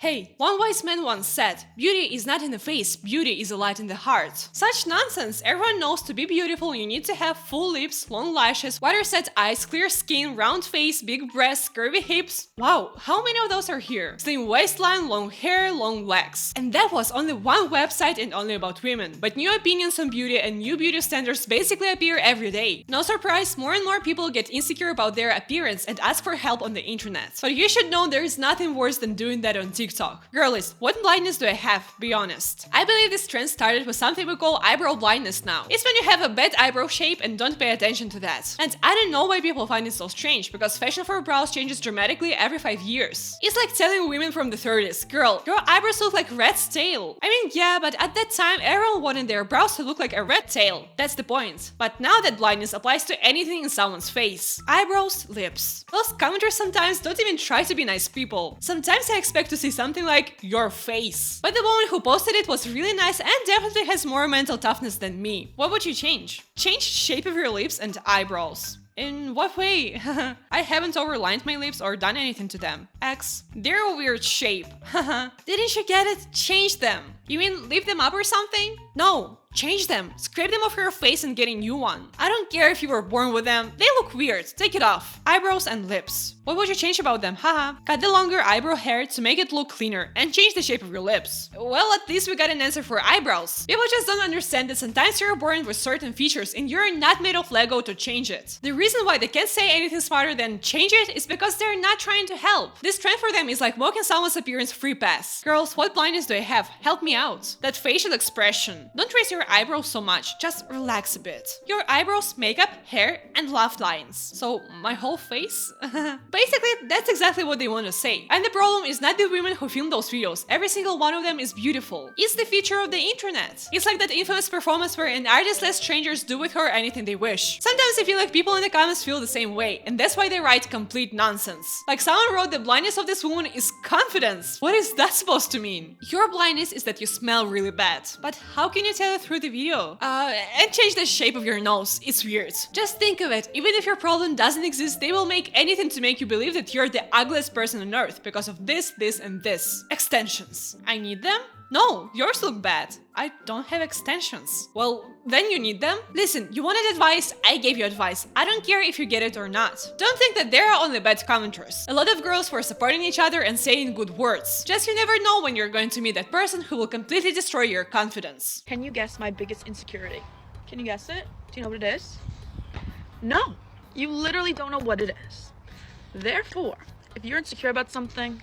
Hey, one wise man once said, beauty is not in the face, beauty is a light in the heart. Such nonsense. Everyone knows to be beautiful you need to have full lips, long lashes, water set eyes, clear skin, round face, big breasts, curvy hips. Wow, how many of those are here? Slim waistline, long hair, long legs. And that was only one website and only about women. But new opinions on beauty and new beauty standards basically appear every day. No surprise, more and more people get insecure about their appearance and ask for help on the internet. But you should know there is nothing worse than doing that on TikTok. Girlies, what blindness do I have? Be honest. I believe this trend started with something we call eyebrow blindness now. It's when you have a bad eyebrow shape and don't pay attention to that. And I don't know why people find it so strange, because fashion for brows changes dramatically every 5 years. It's like telling women from the 30s, girl, your eyebrows look like rat's tail. I mean, yeah, but at that time everyone wanted their brows to look like a rat tail. That's the point. But now that blindness applies to anything in someone's face. Eyebrows, lips. Those commenters sometimes don't even try to be nice people. Sometimes I expect to see something like your face. But the woman who posted it was really nice and definitely has more mental toughness than me. What would you change? Change shape of your lips and eyebrows. In what way? I haven't overlined my lips or done anything to them. X. They're a weird shape. Didn't you get it? Change them. You mean leave them up or something? No. Change them. Scrape them off your face and get a new one. I don't care if you were born with them. They look weird. Take it off. Eyebrows and lips. What would you change about them? Haha. Cut the longer eyebrow hair to make it look cleaner and change the shape of your lips. Well, at least we got an answer for eyebrows. People just don't understand that sometimes you're born with certain features and you're not made of Lego to change it. The reason why they can't say anything smarter than change it is because they're not trying to help. This trend for them is like walking someone's appearance free pass. Girls, what blindness do I have? Help me out. That facial expression. Don't raise your eyebrows so much, just relax a bit. Your eyebrows, makeup, hair, and laugh lines. So, my whole face? Basically, that's exactly what they want to say. And the problem is not the women who film those videos. Every single one of them is beautiful. It's the feature of the internet. It's like that infamous performance where an artist lets strangers do with her anything they wish. Sometimes I feel like people in the comments feel the same way, and that's why they write complete nonsense. Like someone wrote, the blindness of this woman is confidence. What is that supposed to mean? Your blindness is that you smell really bad. But how can you tell it through the video? And change the shape of your nose. It's weird. Just think of it. Even if your problem doesn't exist, they will make anything to make you believe that you're the ugliest person on earth because of this, and this. Extensions. I need them? No, yours look bad. I don't have extensions. Well, then you need them. Listen, you wanted advice, I gave you advice. I don't care if you get it or not. Don't think that there are only bad commenters. A lot of girls were supporting each other and saying good words. Just you never know when you're going to meet that person who will completely destroy your confidence. Can you guess my biggest insecurity? Can you guess it? Do you know what it is? No, you literally don't know what it is. Therefore, if you're insecure about something,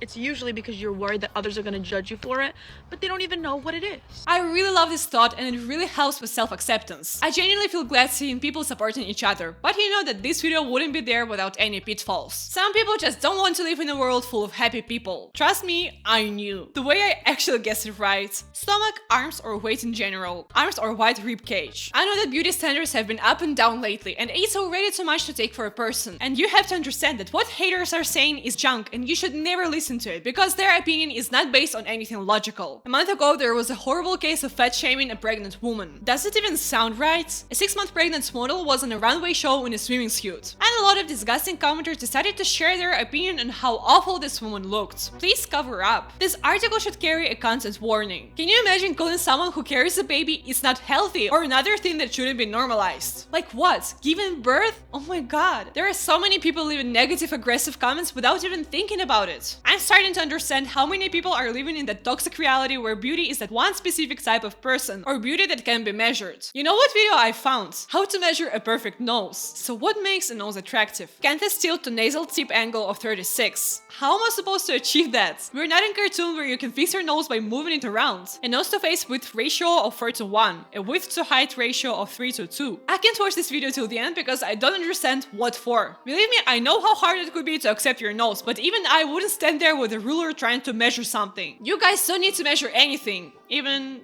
it's usually because you're worried that others are going to judge you for it, but they don't even know what it is. I really love this thought, and it really helps with self-acceptance. I genuinely feel glad seeing people supporting each other, but you know that this video wouldn't be there without any pitfalls. Some people just don't want to live in a world full of happy people. Trust me, I knew. The way I actually guessed it right. Stomach, arms, or weight in general. Arms or wide rib cage. I know that beauty standards have been up and down lately, and it's already too much to take for a person. And you have to understand that what haters are saying is junk, and you should never listen to it, because their opinion is not based on anything logical. A month ago, there was a horrible case of fat shaming a pregnant woman. Does it even sound right? A 6-month pregnant model was on a runway show in a swimming suit, and a lot of disgusting commenters decided to share their opinion on how awful this woman looked. Please cover up. This article should carry a content warning. Can you imagine calling someone who carries a baby is not healthy or another thing that shouldn't be normalized? Like what? Giving birth? Oh my god. There are so many people leaving negative, aggressive comments without even thinking about it. I'm starting to understand how many people are living in that toxic reality where beauty is that one specific type of person, or beauty that can be measured. You know what video I found? How to measure a perfect nose. So what makes a nose attractive? Canthus tilt to nasal tip angle of 36. How am I supposed to achieve that? We're not in cartoon where you can fix your nose by moving it around. A nose to face width ratio of 4:1. A width to height ratio of 3:2. I can't watch this video till the end because I don't understand what for. Believe me, I know how hard it could be to accept your nose, but even I wouldn't stand there with a ruler trying to measure something. You guys don't need to measure anything, even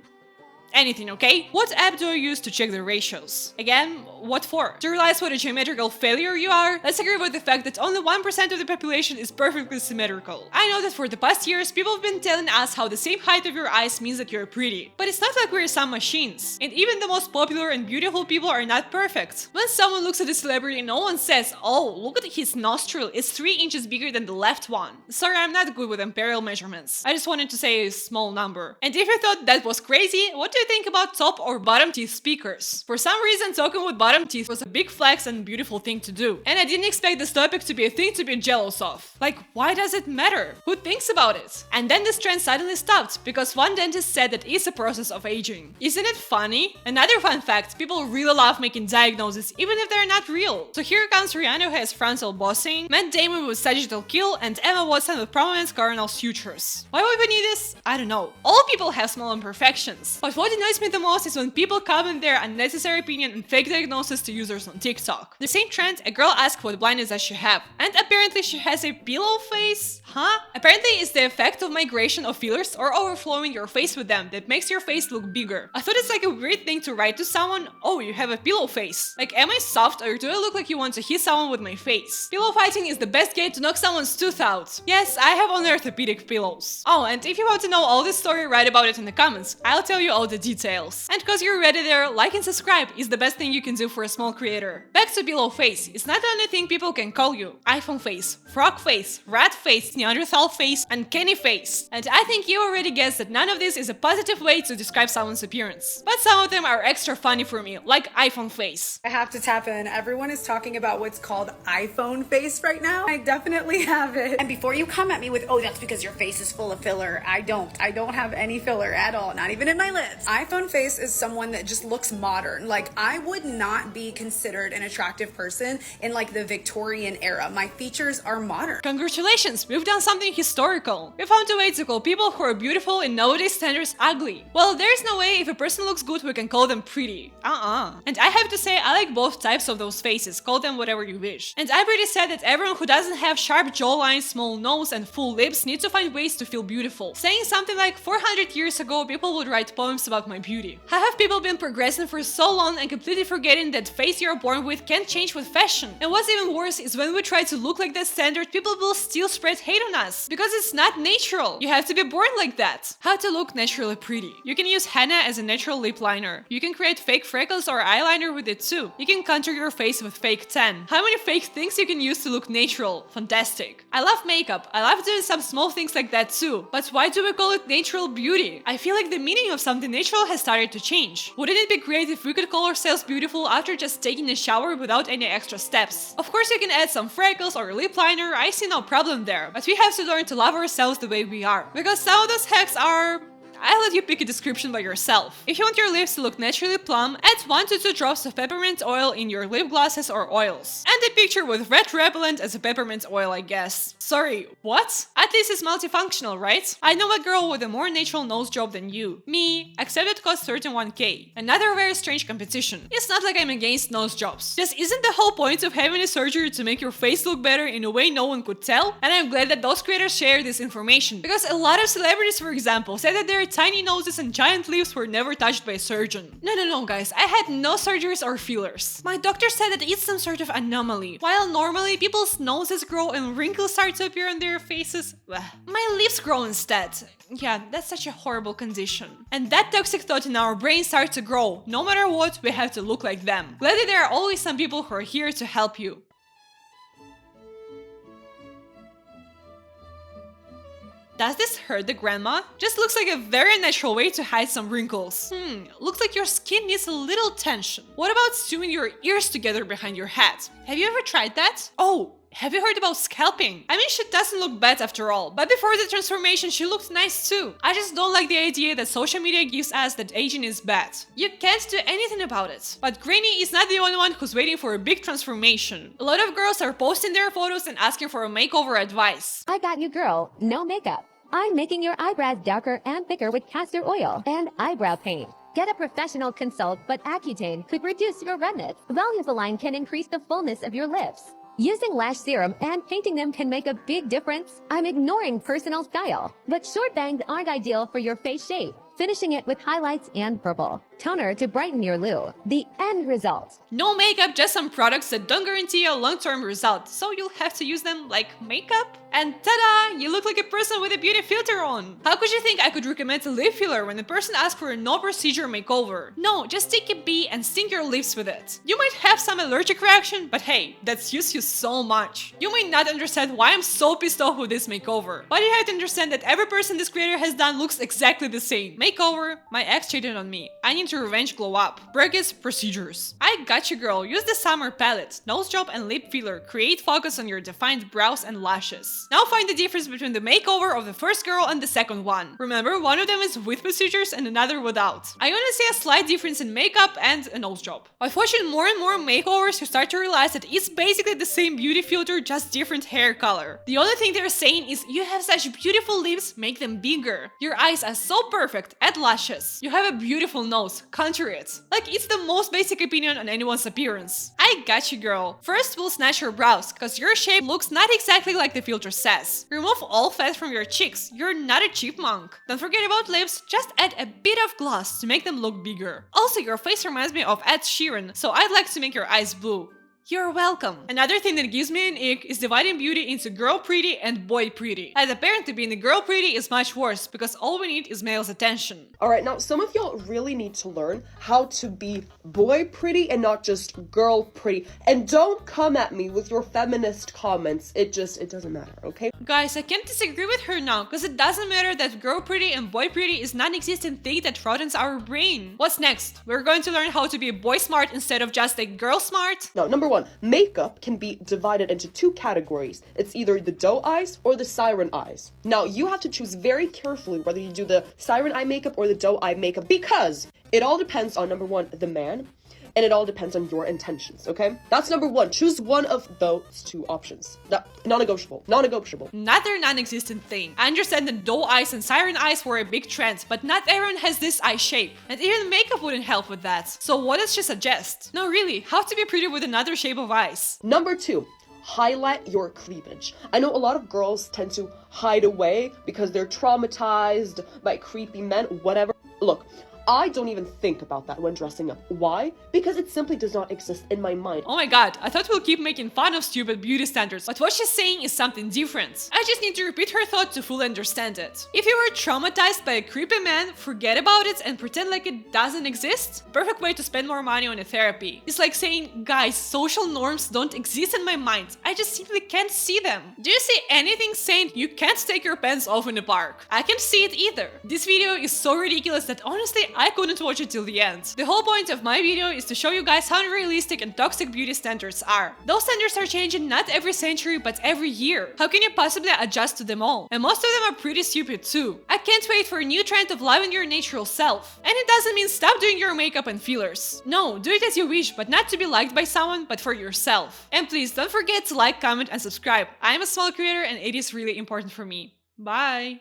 anything, okay? What app do I use to check the ratios? Again, what for? To realize what a geometrical failure you are? Let's agree with the fact that only 1% of the population is perfectly symmetrical. I know that for the past years, people have been telling us how the same height of your eyes means that you're pretty. But it's not like we're some machines. And even the most popular and beautiful people are not perfect. When someone looks at a celebrity, no one says, oh, look at his nostril, it's 3 inches bigger than the left one. Sorry, I'm not good with imperial measurements. I just wanted to say a small number. And if you thought that was crazy, what do you think about top or bottom teeth speakers? For some reason, talking with bottom teeth was a big flex and beautiful thing to do. And I didn't expect this topic to be a thing to be jealous of. Like, why does it matter? Who thinks about it? And then this trend suddenly stopped because one dentist said that it's a process of aging. Isn't it funny? Another fun fact, people really love making diagnoses even if they're not real. So here comes Rihanna who has frontal bossing, Matt Damon with sagittal keel, and Emma Watson with prominent coronal sutures. Why would we need this? I don't know. All people have small imperfections. But what annoys me the most is when people comment their unnecessary opinion and fake diagnosis to users on TikTok. The same trend, a girl asked what blindness does she have, and apparently she has a pillow face? Huh? Apparently it's the effect of migration of fillers or overflowing your face with them that makes your face look bigger. I thought it's like a weird thing to write to someone, oh, you have a pillow face. Like, am I soft or do I look like you want to hit someone with my face? Pillow fighting is the best way to knock someone's tooth out. Yes, I have only orthopedic pillows. Oh, and if you want to know all this story, write about it in the comments. I'll tell you all the details. And cause you're already there, like and subscribe is the best thing you can do for a small creator. Back to pillow face, it's not the only thing people can call you. iPhone face, frog face, rat face, Neanderthal face, and Kenny face. And I think you already guessed that none of this is a positive way to describe someone's appearance. But some of them are extra funny for me, like iPhone face. I have to tap in. Everyone is talking about what's called iPhone face right now. I definitely have it. And before you come at me with, oh, that's because your face is full of filler. I don't have any filler at all, not even in my lips. iPhone face is someone that just looks modern. Like, I would not be considered an attractive person in like the Victorian era. My features are modern. Congratulations, we've done something historical. We found a way to call people who are beautiful in nowadays standards ugly. Well, there's no way if a person looks good we can call them pretty. And I have to say I like both types of those faces, call them whatever you wish. And I'm pretty sad that everyone who doesn't have sharp jawline, small nose and full lips needs to find ways to feel beautiful. Saying something like 400 years ago people would write poems about my beauty. How have people been progressing for so long and completely forgetting that face you're born with can change with fashion? And what's even worse is when we try to look like that standard, people will still spread hate on us because it's not natural. You have to be born like that. How to look naturally pretty. You can use henna as a natural lip liner. You can create fake freckles or eyeliner with it too. You can contour your face with fake tan. How many fake things you can use to look natural? Fantastic. I love makeup. I love doing some small things like that too. But why do we call it natural beauty? I feel like the meaning of something natural has started to change. Wouldn't it be great if we could call ourselves beautiful after just taking a shower without any extra steps? Of course you can add some freckles or lip liner, I see no problem there. But we have to learn to love ourselves the way we are. Because some of those hacks are... I'll let you pick a description by yourself. If you want your lips to look naturally plump, add 1 to 2 drops of peppermint oil in your lip glosses or oils. And a picture with red repellent as a peppermint oil, I guess. Sorry, what? At least it's multifunctional, right? I know a girl with a more natural nose job than you. Me, except it costs 31k. Another very strange competition. It's not like I'm against nose jobs. Just isn't the whole point of having a surgery to make your face look better in a way no one could tell? And I'm glad that those creators share this information. Because a lot of celebrities, for example, say that their tiny noses and giant lips were never touched by a surgeon. No guys, I had no surgeries or fillers. My doctor said that it's some sort of anomaly. While normally people's noses grow and wrinkles start to appear on their faces, my lips grow instead. Yeah, that's such a horrible condition. And that toxic thought in our brain starts to grow. No matter what, we have to look like them. Glad that there are always some people who are here to help you. Does this hurt the grandma? Just looks like a very natural way to hide some wrinkles. Looks like your skin needs a little tension. What about sewing your ears together behind your head? Have you ever tried that? Oh, have you heard about scalping? I mean, she doesn't look bad after all, but before the transformation she looked nice too. I just don't like the idea that social media gives us that aging is bad. You can't do anything about it. But Granny is not the only one who's waiting for a big transformation. A lot of girls are posting their photos and asking for a makeover advice. I got you, girl. No makeup. I'm making your eyebrows darker and thicker with castor oil and eyebrow paint. Get a professional consult, but Accutane could reduce your redness. Volume can increase the fullness of your lips. Using lash serum and painting them can make a big difference. I'm ignoring personal style, but short bangs aren't ideal for your face shape. finishing it with highlights and purple. Toner to brighten your loo. The end result. No makeup, just some products that don't guarantee a long-term result, so you'll have to use them like makeup. And ta-da! You look like a person with a beauty filter on! How could you think I could recommend a lip filler when the person asks for a no-procedure makeover? No, just take a bee and sting your lips with it. You might have some allergic reaction, but hey, that's used you so much. You may not understand why I'm so pissed off with this makeover, but you have to understand that every person this creator has done looks exactly the same. Makeover, my ex cheated on me. I need to revenge glow up. Brackets, procedures. I got you, girl. Use the summer palette, nose job and lip filler. Create focus on your defined brows and lashes. Now find the difference between the makeover of the first girl and the second one. Remember, one of them is with procedures and another without. I only see a slight difference in makeup and a nose job. By watching more and more makeovers, you start to realize that it's basically the same beauty filter, just different hair color. The only thing they're saying is you have such beautiful lips, make them bigger. Your eyes are so perfect, add lashes. You have a beautiful nose, contour it. Like it's the most basic opinion on anyone's appearance. I got you, girl. First, we'll snatch your brows, cause your shape looks not exactly like the filter says. Remove all fat from your cheeks, you're not a chipmunk. Don't forget about lips, just add a bit of gloss to make them look bigger. Also, your face reminds me of Ed Sheeran, so I'd like to make your eyes blue. You're welcome. Another thing that gives me an ick is dividing beauty into girl pretty and boy pretty. As apparently being a girl pretty is much worse because all we need is male's attention. Alright, now some of y'all really need to learn how to be boy pretty and not just girl pretty. And don't come at me with your feminist comments. It doesn't matter, okay? Guys, I can't disagree with her now, because it doesn't matter that girl pretty and boy pretty is non-existent thing that rottens our brain. What's next? We're going to learn how to be boy smart instead of just a girl smart? Now, number one, makeup can be divided into two categories. It's either the doe eyes or the siren eyes. Now, you have to choose very carefully whether you do the siren eye makeup or the doe eye makeup, because it all depends on, number one, the man, and it all depends on your intentions, okay? That's number one. Choose one of those two options. Non-negotiable. Non-negotiable. Another non-existent thing. I understand that doe eyes and siren eyes were a big trend, but not everyone has this eye shape. And even makeup wouldn't help with that. So what does she suggest? No, really, how to be pretty with another shape of eyes? Number two, highlight your cleavage. I know a lot of girls tend to hide away because they're traumatized by creepy men, whatever. Look, I don't even think about that when dressing up. Why? Because it simply does not exist in my mind. Oh my god, I thought we'll keep making fun of stupid beauty standards, but what she's saying is something different. I just need to repeat her thought to fully understand it. If you were traumatized by a creepy man, forget about it and pretend like it doesn't exist. Perfect way to spend more money on a therapy. It's like saying, guys, social norms don't exist in my mind. I just simply can't see them. Do you see anything saying you can't take your pants off in the park? I can't see it either. This video is so ridiculous that honestly, I couldn't watch it till the end. The whole point of my video is to show you guys how unrealistic and toxic beauty standards are. Those standards are changing not every century, but every year. How can you possibly adjust to them all? And most of them are pretty stupid too. I can't wait for a new trend of loving your natural self. And it doesn't mean stop doing your makeup and fillers. No, do it as you wish, but not to be liked by someone, but for yourself. And please don't forget to like, comment, and subscribe. I'm a small creator and it is really important for me. Bye!